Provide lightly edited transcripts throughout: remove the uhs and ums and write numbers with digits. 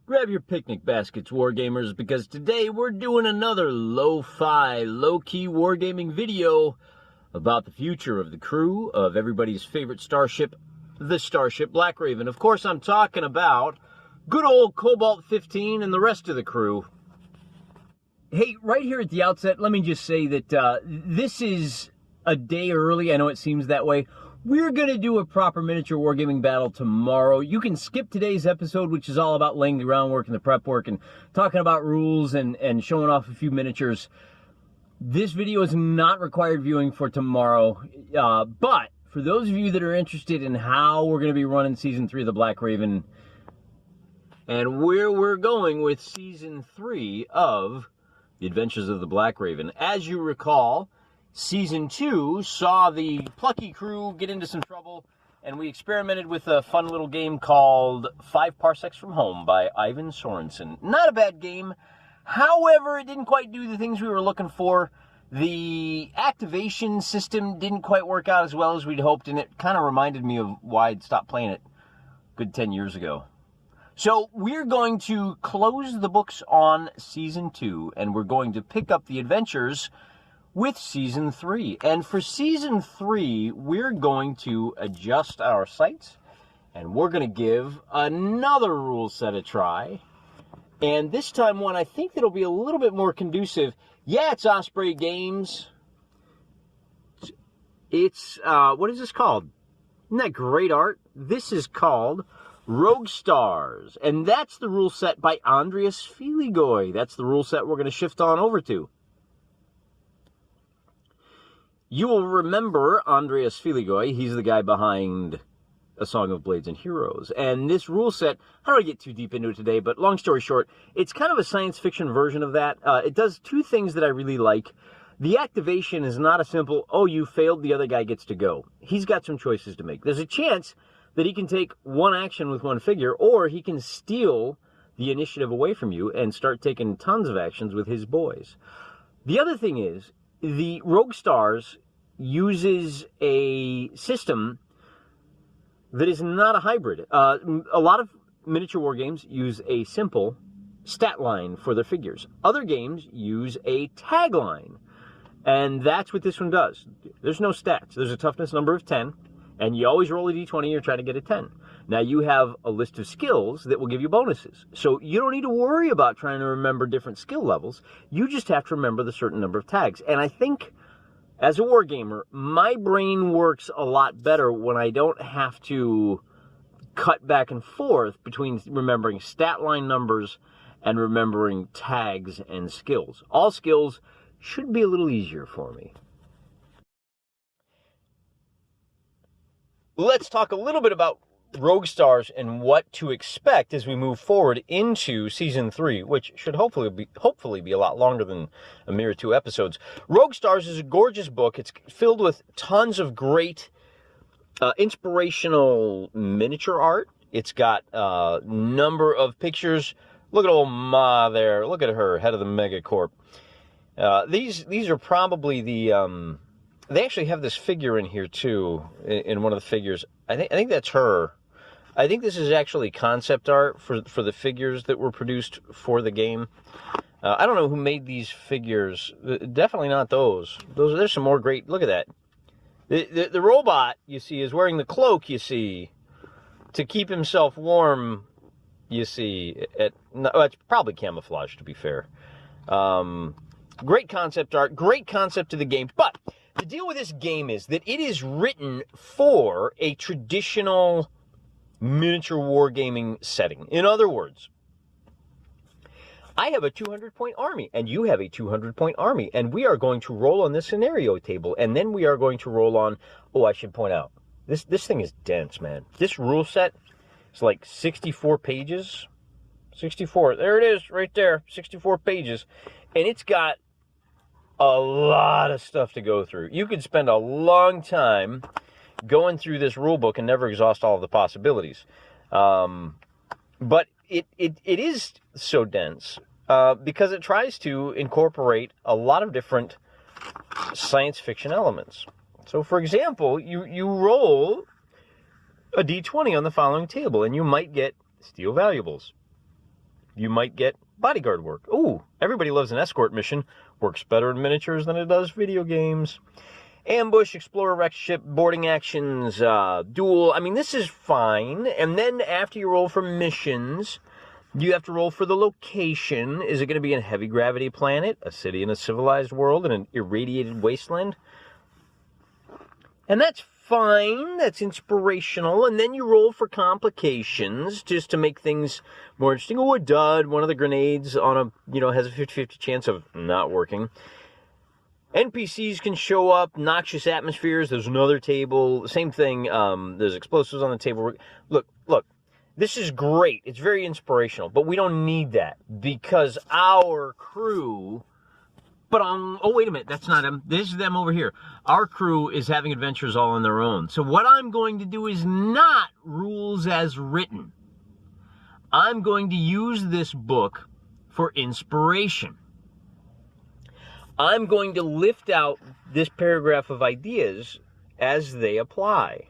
Grab your picnic baskets, Wargamers, because today we're doing another lo-fi, low-key wargaming video about the future of the crew of everybody's favorite starship, the Starship Blackraven. Of course, I'm talking about good old Cobalt 15 and the rest of the crew. Hey, right here at the outset, let me just say that this is a day early. I know it seems that way. We're going to do a proper miniature wargaming battle tomorrow. You can skip today's episode, which is all about laying the groundwork and the prep work and talking about rules and showing off a few miniatures. This video is not required viewing for tomorrow, but for those of you that are interested in how we're going to be running Season 3 of the Blackraven and where we're going with Season 3 of The Adventures of the Blackraven, as you recall, Season 2 saw the plucky crew get into some trouble, and we experimented with a fun little game called 5 Parsecs from Home by Ivan Sorensen. Not a bad game. However, it didn't quite do the things we were looking for. The activation system didn't quite work out as well as we'd hoped, and it kind of reminded me of why I'd stopped playing it a good 10 years ago. So we're going to close the books on Season 2, and we're going to pick up the adventures with Season 3. And for Season 3, we're going to adjust our sights, and we're going to give another rule set a try. And this time one I think that'll be a little bit more conducive. Yeah, it's Osprey Games. It's, what is this called? Isn't that great art? This is called Rogue Stars, and that's the rule set by Andreas Filigoy. That's the rule set we're going to shift on over to. You will remember Andreas Filigoy. He's the guy behind A Song of Blades and Heroes. And this rule set, I don't want to get too deep into it today, but long story short, it's kind of a science fiction version of that. It does two things that I really like. The activation is not a simple, oh, you failed, the other guy gets to go. He's got some choices to make. There's a chance that he can take one action with one figure, or he can steal the initiative away from you and start taking tons of actions with his boys. The other thing is, the Rogue Stars uses a system that is not a hybrid. A lot of miniature war games use a simple stat line for their figures. Other games use a tagline, and that's what this one does. There's no stats. There's a toughness number of 10, and you always roll a d20, you're trying to get a 10. Now you have a list of skills that will give you bonuses. So you don't need to worry about trying to remember different skill levels. You just have to remember the certain number of tags. And I think, as a wargamer, my brain works a lot better when I don't have to cut back and forth between remembering stat line numbers and remembering tags and skills. All skills should be a little easier for me. Let's talk a little bit about Rogue Stars and what to expect as we move forward into Season 3, which should hopefully be a lot longer than a mere 2 episodes. Rogue Stars is a gorgeous book. It's filled with tons of great inspirational miniature art. It's got a number of pictures. Look at old Ma there. Look at her, head of the Megacorp. These are probably the... they actually have this figure in here, too, in one of the figures. I think that's her. I think this is actually concept art for the figures that were produced for the game. I don't know who made these figures. Definitely not those. There's some more great... Look at that. The robot, you see, is wearing the cloak, you see, to keep himself warm, you see. It's probably camouflage, to be fair. Great concept art, great concept to the game, but the deal with this game is that it is written for a traditional miniature wargaming setting. In other words, I have a 200-point army, and you have a 200-point army, and we are going to roll on this scenario table, and then we are going to roll on... Oh, I should point out, this thing is dense, man. This rule set is like 64 pages. 64, there it is, right there, 64 pages, and it's got a lot of stuff to go through. You could spend a long time going through this rule book and never exhaust all of the possibilities. But it is so dense because it tries to incorporate a lot of different science fiction elements. So, for example, you roll a d20 on the following table, and you might get steel valuables. you might get bodyguard work. Ooh, everybody loves an escort mission. Works better in miniatures than it does video games. Ambush, explorer, wreck ship, boarding actions, duel. I mean, this is fine. And then after you roll for missions, you have to roll for the location. Is it going to be a heavy gravity planet, a city in a civilized world, in an irradiated wasteland? And that's fine. That's inspirational. And then you roll for complications just to make things more interesting. Oh, a dud. One of the grenades on a, has a 50-50 chance of not working. NPCs can show up, noxious atmospheres. There's another table. Same thing. There's explosives on the table. Look. This is great. It's very inspirational, but we don't need that because our crew... oh, wait a minute. That's not them. This is them over here. Our crew is having adventures all on their own. So what I'm going to do is not rules as written. I'm going to use this book for inspiration. I'm going to lift out this paragraph of ideas as they apply.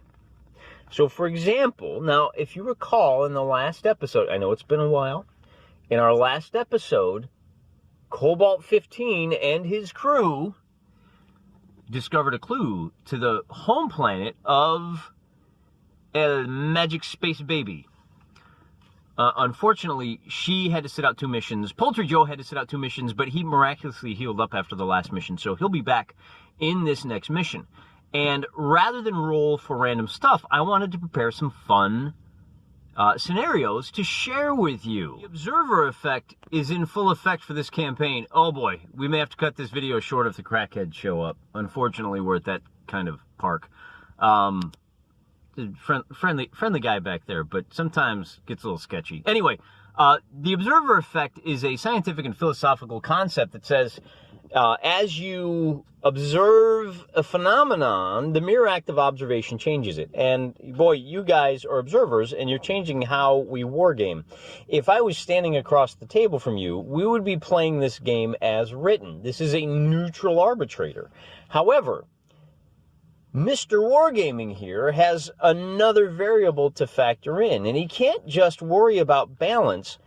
So, for example, now, if you recall in the last episode, I know it's been a while, in our last episode, Cobalt 15 and his crew discovered a clue to the home planet of El Magic Space Baby. Unfortunately, she had to sit out 2 missions. Poultry Joe had to sit out 2 missions, but he miraculously healed up after the last mission, so he'll be back in this next mission. And rather than roll for random stuff, I wanted to prepare some fun scenarios to share with you. The observer effect is in full effect for this campaign. Oh boy, we may have to cut this video short if the crackheads show up. Unfortunately, we're at that kind of park. Friendly guy back there, but sometimes gets a little sketchy. Anyway, the observer effect is a scientific and philosophical concept that says, as you observe a phenomenon, the mere act of observation changes it. And boy, you guys are observers, and you're changing how we wargame. If I was standing across the table from you, we would be playing this game as written. This is a neutral arbitrator. However, Mr. Wargaming here has another variable to factor in, and he can't just worry about balance.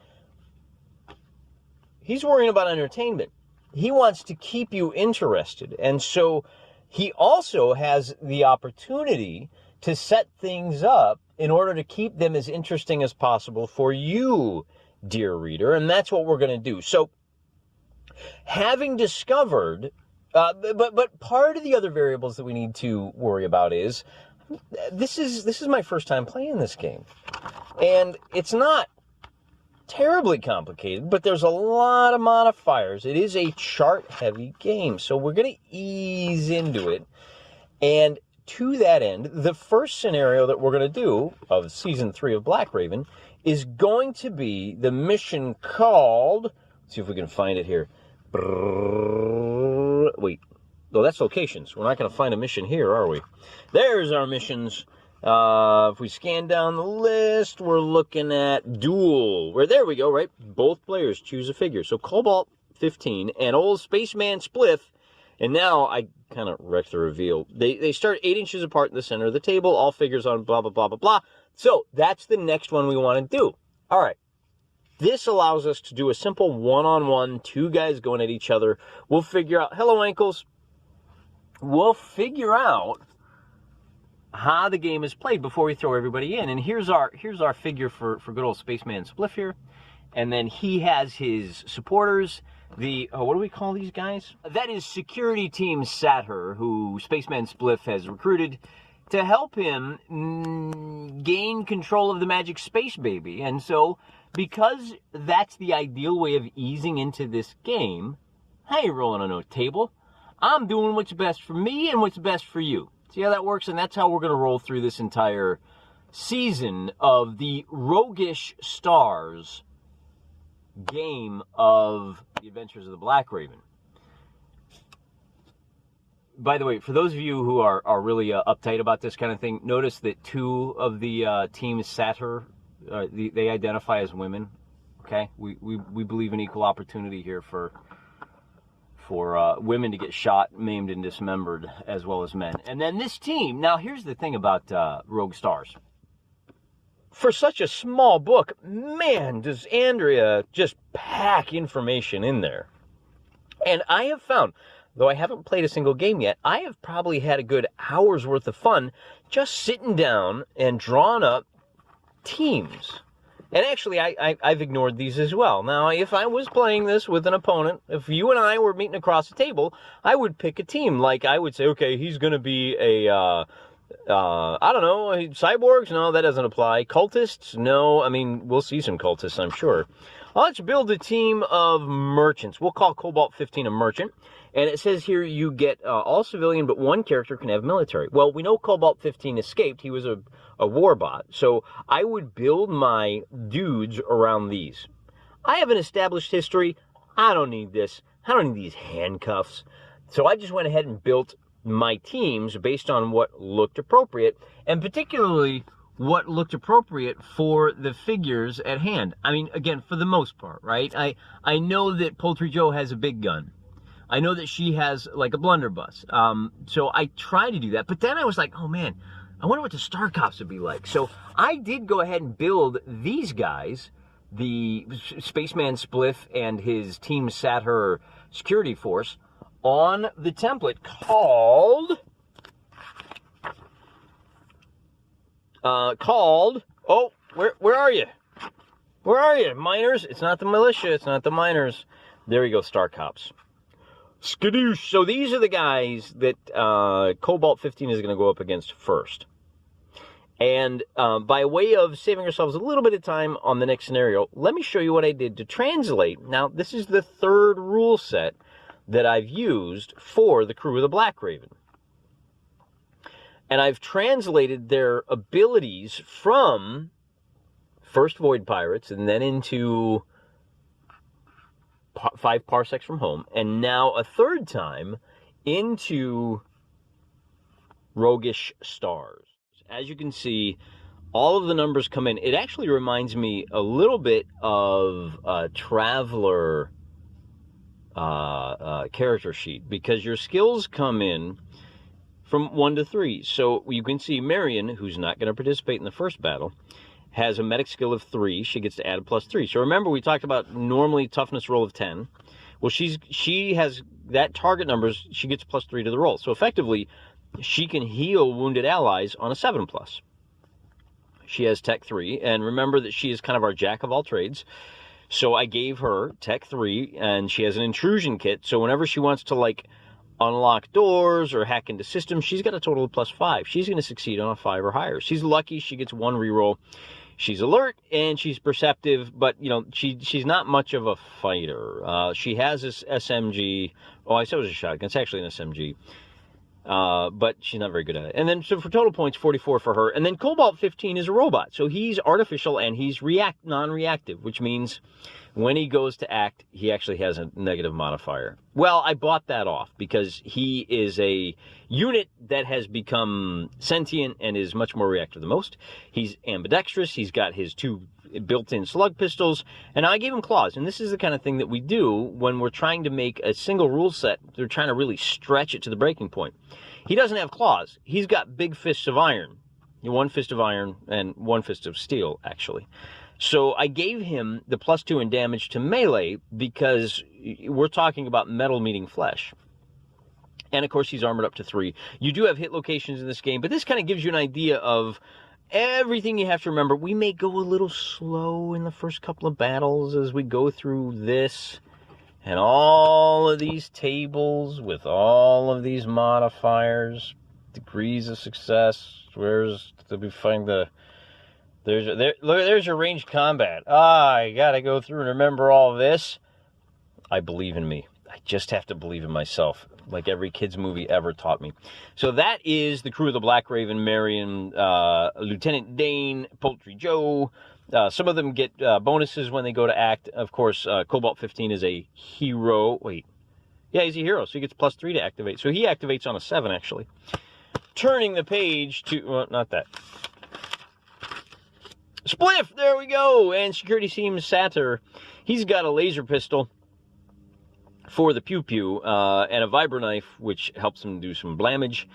He's worrying about entertainment. He wants to keep you interested, and so he also has the opportunity to set things up in order to keep them as interesting as possible for you, dear reader, and that's what we're going to do. So, having discovered, but part of the other variables that we need to worry about is, this is my first time playing this game, and it's not terribly complicated, but there's a lot of modifiers. It is a chart-heavy game, so we're going to ease into it. And to that end, the first scenario that we're going to do of Season 3 of Blackraven is going to be the mission called... Let's see if we can find it here. Wait. Oh, that's locations. We're not going to find a mission here, are we? There's our missions. If we scan down the list, we're looking at duel. There we go, right? Both players choose a figure. So Cobalt 15 and old Spaceman Spliff. And now I kind of wrecked the reveal. They start 8 inches apart in the center of the table. All figures on blah, blah, blah, blah, blah. So that's the next one we want to do. All right. This allows us to do a simple one-on-one, 2 guys going at each other. We'll figure out... Hello, ankles. We'll figure out how the game is played before we throw everybody in. And here's our figure for good old Spaceman Spliff here. And then he has his supporters. What do we call these guys? That is Security Team Satyr, who Spaceman Spliff has recruited to help him gain control of the Magic Space Baby. And so, because that's the ideal way of easing into this game, I ain't rolling on no table. I'm doing what's best for me and what's best for you. See how that works? And that's how we're going to roll through this entire season of the Roguish Stars game of the Adventures of the Blackraven. By the way, for those of you who are really uptight about this kind of thing, notice that 2 of the team's Satyr, they identify as women. Okay? We believe in equal opportunity here for women to get shot, maimed, and dismembered, as well as men. And then this team, now here's the thing about Rogue Stars. for such a small book, man, does Andrea just pack information in there. And I have found, though I haven't played a single game yet, I have probably had a good hour's worth of fun just sitting down and drawing up teams. And actually, I've ignored these as well. Now, if I was playing this with an opponent, if you and I were meeting across the table, I would pick a team. Like, I would say, okay, he's going to be a, I don't know, cyborgs? No, that doesn't apply. Cultists? No. I mean, we'll see some cultists, I'm sure. Let's build a team of merchants. We'll call Cobalt 15 a merchant. And it says here you get all civilian, but one character can have military. Well, we know Cobalt 15 escaped. He was a war bot. So I would build my dudes around these. I have an established history. I don't need this. I don't need these handcuffs. So I just went ahead and built my teams based on what looked appropriate, and particularly what looked appropriate for the figures at hand. I mean, again, for the most part, right? I know that Poultry Joe has a big gun. I know that she has like a blunderbuss. So I try to do that. But then I was like, oh man, I wonder what the Star Cops would be like. So I did go ahead and build these guys, the Spaceman Spliff and his Team Satyr security force, on the template called, oh, where are you? Where are you, miners? It's not the militia, it's not the miners. There you go, Star Cops. Skadoosh. So these are the guys that Cobalt 15 is going to go up against first. And by way of saving ourselves a little bit of time on the next scenario, let me show you what I did to translate. Now, this is the third rule set that I've used for the crew of the Blackraven. And I've translated their abilities from first Void Pirates and then into 5 parsecs from home, and now a third time into Roguish Stars. As you can see, all of the numbers come in. It actually reminds me a little bit of a Traveler character sheet, because your skills come in from 1 to 3. So you can see Marion, who's not going to participate in the first battle, has a medic skill of 3. She gets to add a +3. So remember, we talked about normally toughness roll of 10. Well, she has that target numbers. She gets +3 to the roll. So effectively, she can heal wounded allies on a 7+. She has Tech 3, and remember that she is kind of our jack of all trades. So I gave her Tech 3, and she has an intrusion kit. So whenever she wants to like unlock doors or hack into systems, she's got a total of +5. She's going to succeed on a 5 or higher. She's lucky. She gets 1 reroll. She's alert and she's perceptive, but you know she's not much of a fighter. She has this SMG. Oh, I said it was a shotgun. It's actually an SMG, but she's not very good at it. And then so for total points, 44 for her. And then Cobalt 15 is a robot, so he's artificial and he's non-reactive, which means when he goes to act, he actually has a negative modifier. Well, I bought that off because he is a unit that has become sentient and is much more reactive than most. He's ambidextrous. He's got his 2 built-in slug pistols, and I gave him claws. And this is the kind of thing that we do when we're trying to make a single rule set. They're trying to really stretch it to the breaking point. He doesn't have claws. He's got big fists of iron. 1 fist of iron and 1 fist of steel, actually. So I gave him the +2 in damage to melee because we're talking about metal meeting flesh. And of course, he's armored up to 3. You do have hit locations in this game, but this kind of gives you an idea of everything you have to remember. We may go a little slow in the first couple of battles as we go through this and all of these tables with all of these modifiers, degrees of success. Where's, did we find the... There's your ranged combat. I gotta go through and remember all this. I believe in me. I just have to believe in myself, like every kid's movie ever taught me. So that is the crew of the Blackraven: Marion, Lieutenant Dane, Poultry Joe. Some of them get bonuses when they go to act. Of course, Cobalt 15 is a hero. Wait. Yeah, he's a hero, so he gets +3 to activate. So he activates on a 7, actually. Turning the page to... Well, not that. Spliff! There we go! And Security Team Satyr. He's got a laser pistol for the pew-pew, and a vibro knife, which helps him do some blamage.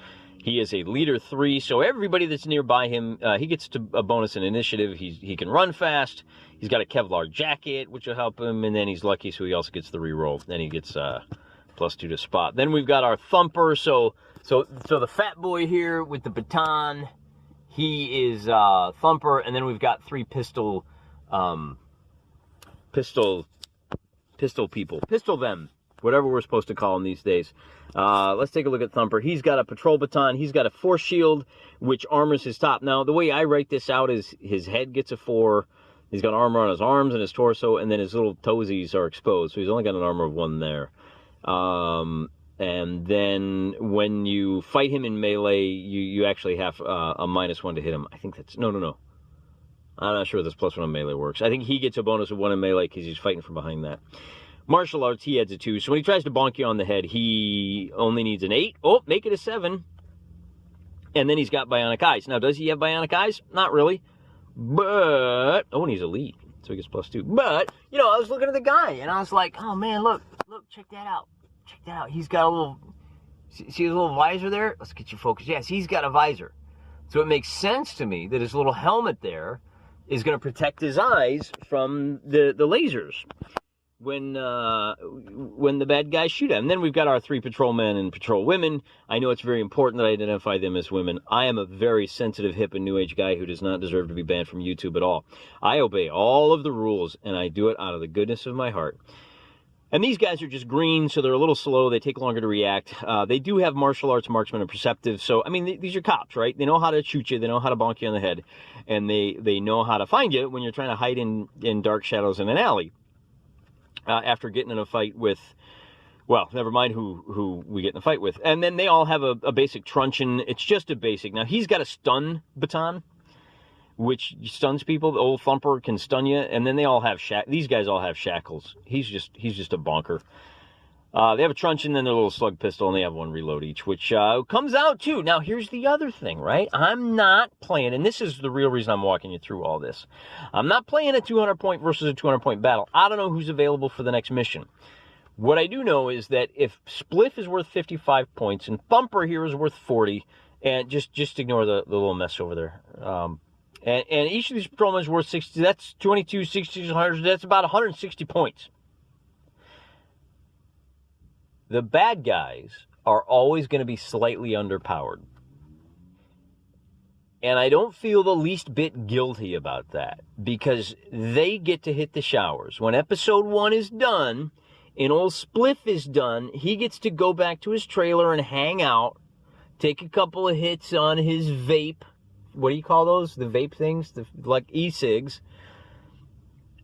He is a leader 3, so everybody that's nearby him, he gets a bonus in initiative. He can run fast. He's got a Kevlar jacket, which will help him, and then he's lucky, so he also gets the reroll. Then he gets +2 to spot. Then we've got our thumper. So the fat boy here with the baton, he is thumper, and then we've got 3 pistol people, pistol them, whatever we're supposed to call them these days. Let's take a look at thumper. He's got a patrol baton. He's got a force shield, which armors his top. Now, the way I write this out is his head gets a 4. He's got armor on his arms and his torso, and then his little toesies are exposed. So he's only got an armor of 1 there. And then when you fight him in melee, you actually have a -1 to hit him. I think that's... No. I'm not sure this +1 on melee works. I think he gets a bonus of 1 in melee because he's fighting from behind that. Martial arts, he adds a 2. So when he tries to bonk you on the head, he only needs an 8. Oh, make it a 7. And then he's got bionic eyes. Now, does he have bionic eyes? Not really. But, oh, and he's elite, so he gets +2. But, you know, I was looking at the guy, and I was like, oh, man, look, check that out. Check that out. He's got a little, see his little visor there? Let's get you focused. Yes, he's got a visor. So it makes sense to me that his little helmet there is going to protect his eyes from the lasers when the bad guys shoot at him. And then we've got our 3 patrolmen and patrol women. I know it's very important that I identify them as women. I am a very sensitive, hip, and new age guy who does not deserve to be banned from YouTube at all. I obey all of the rules, and I do it out of the goodness of my heart. And these guys are just green, so they're a little slow. They take longer to react. They do have martial arts, marksman, and perceptive. So, I mean, these are cops, right? They know how to shoot you. They know how to bonk you on the head. And they know how to find you when you're trying to hide in dark shadows in an alley. After getting in a fight with, well, never mind who we get in a fight with. And then they all have a basic truncheon. It's just a basic. Now, he's got a stun baton, which stuns people. The old thumper can stun you. And then they all have these guys all have shackles. He's just a bonker. They have a truncheon and their little slug pistol, and they have 1 reload each, which comes out too. Now, here's the other thing, right? I'm not playing, and this is the real reason I'm walking you through all this. I'm not playing a 200-point versus a 200-point battle. I don't know who's available for the next mission. What I do know is that if Spliff is worth 55 points and Thumper here is worth 40, and just ignore the little mess over there. And each of these patrolmen is worth 60. That's 22, 60, 100. That's about 160 points. The bad guys are always going to be slightly underpowered. And I don't feel the least bit guilty about that, because they get to hit the showers. When episode 1 is done and old Spliff is done, he gets to go back to his trailer and hang out, take a couple of hits on his vape. What do you call those? The vape things? Like e-cigs.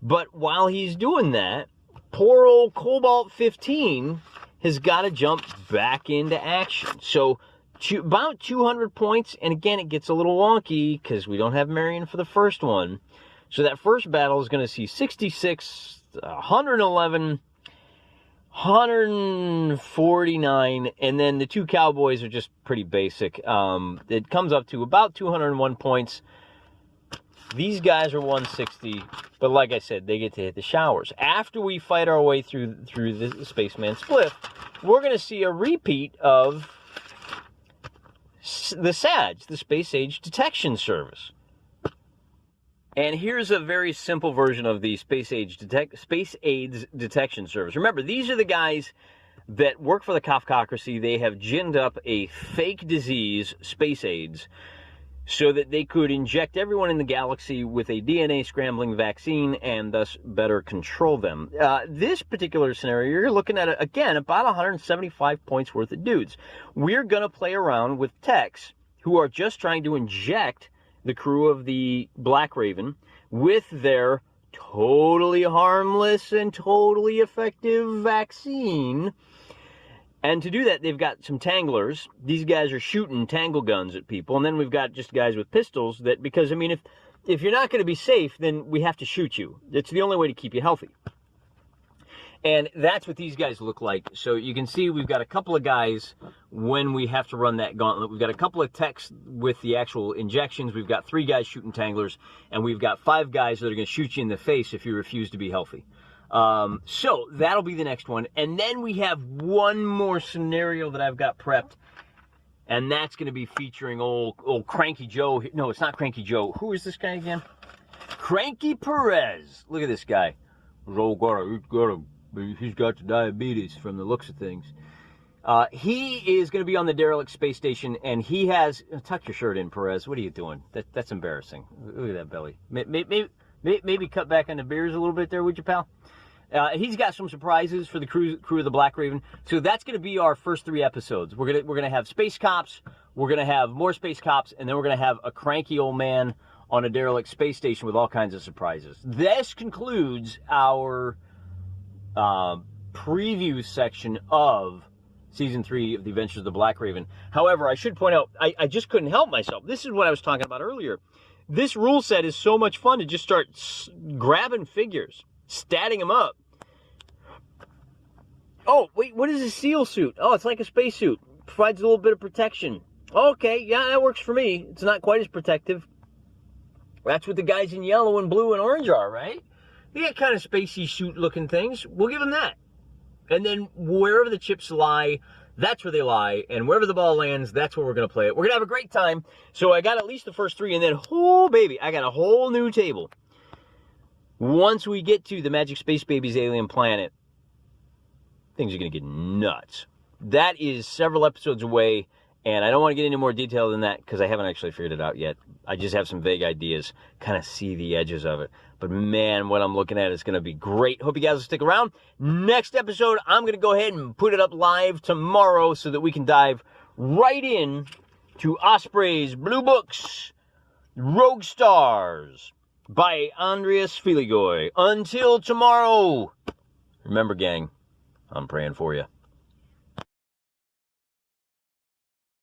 But while he's doing that, poor old Cobalt 15 has got to jump back into action. So about 200 points, and again, it gets a little wonky because we don't have Marion for the first one. So that first battle is going to see 66, 111, 149, and then the 2 cowboys are just pretty basic. It comes up to about 201 points. These guys are 160, but like I said, they get to hit the showers. After we fight our way through the Spaceman Spliff, we're going to see a repeat of the SADS, the Space Age Detection Service. And here's a very simple version of the Space AIDS Detection Service. Remember, these are the guys that work for the Kafkocracy. They have ginned up a fake disease, Space AIDS, so that they could inject everyone in the galaxy with a DNA scrambling vaccine and thus better control them. This particular scenario, you're looking at, again, about 175 points worth of dudes. We're going to play around with techs who are just trying to inject the crew of the Blackraven with their totally harmless and totally effective vaccine. And to do that, they've got some tanglers. These guys are shooting tangle guns at people. And then we've got just guys with pistols that, because, I mean, if you're not going to be safe, then we have to shoot you. It's the only way to keep you healthy. And that's what these guys look like. So you can see we've got a couple of guys when we have to run that gauntlet. We've got a couple of techs with the actual injections. We've got 3 guys shooting tanglers. And we've got 5 guys that are going to shoot you in the face if you refuse to be healthy. So that'll be the next one. And then we have one more scenario that I've got prepped. And that's going to be featuring old Cranky Joe. No, it's not Cranky Joe. Who is this guy again? Cranky Perez. Look at this guy. He's got the diabetes from the looks of things. He is going to be on the derelict space station, and he has... Tuck your shirt in, Perez. What are you doing? That's embarrassing. Look at that belly. Maybe cut back on the beers a little bit there, would you, pal? He's got some surprises for the crew of the Blackraven. So that's going to be our first 3 episodes. We're gonna have space cops. We're going to have more space cops, and then we're going to have a cranky old man on a derelict space station with all kinds of surprises. This concludes our preview section of Season 3 of The Adventures of the Blackraven. However, I should point out, I just couldn't help myself. This is what I was talking about earlier. This rule set is so much fun to just start grabbing figures, statting them up. Oh, wait, what is a SEAL suit? Oh, it's like a spacesuit. Provides a little bit of protection. Okay, yeah, that works for me. It's not quite as protective. That's what the guys in yellow and blue and orange are, right? They got kind of spacey suit-looking things. We'll give them that. And then wherever the chips lie, that's where they lie. And wherever the ball lands, that's where we're going to play it. We're going to have a great time. So I got at least the first 3, and then, oh, baby, I got a whole new table. Once we get to the Magic Space Babies alien planet, things are going to get nuts. That is several episodes away, and I don't want to get into more detail than that because I haven't actually figured it out yet. I just have some vague ideas, kind of see the edges of it. But man, what I'm looking at is going to be great. Hope you guys will stick around. Next episode, I'm going to go ahead and put it up live tomorrow so that we can dive right in to Osprey's Blue Books, Rogue Stars by Andreas Filigoy. Until tomorrow, remember, gang, I'm praying for you.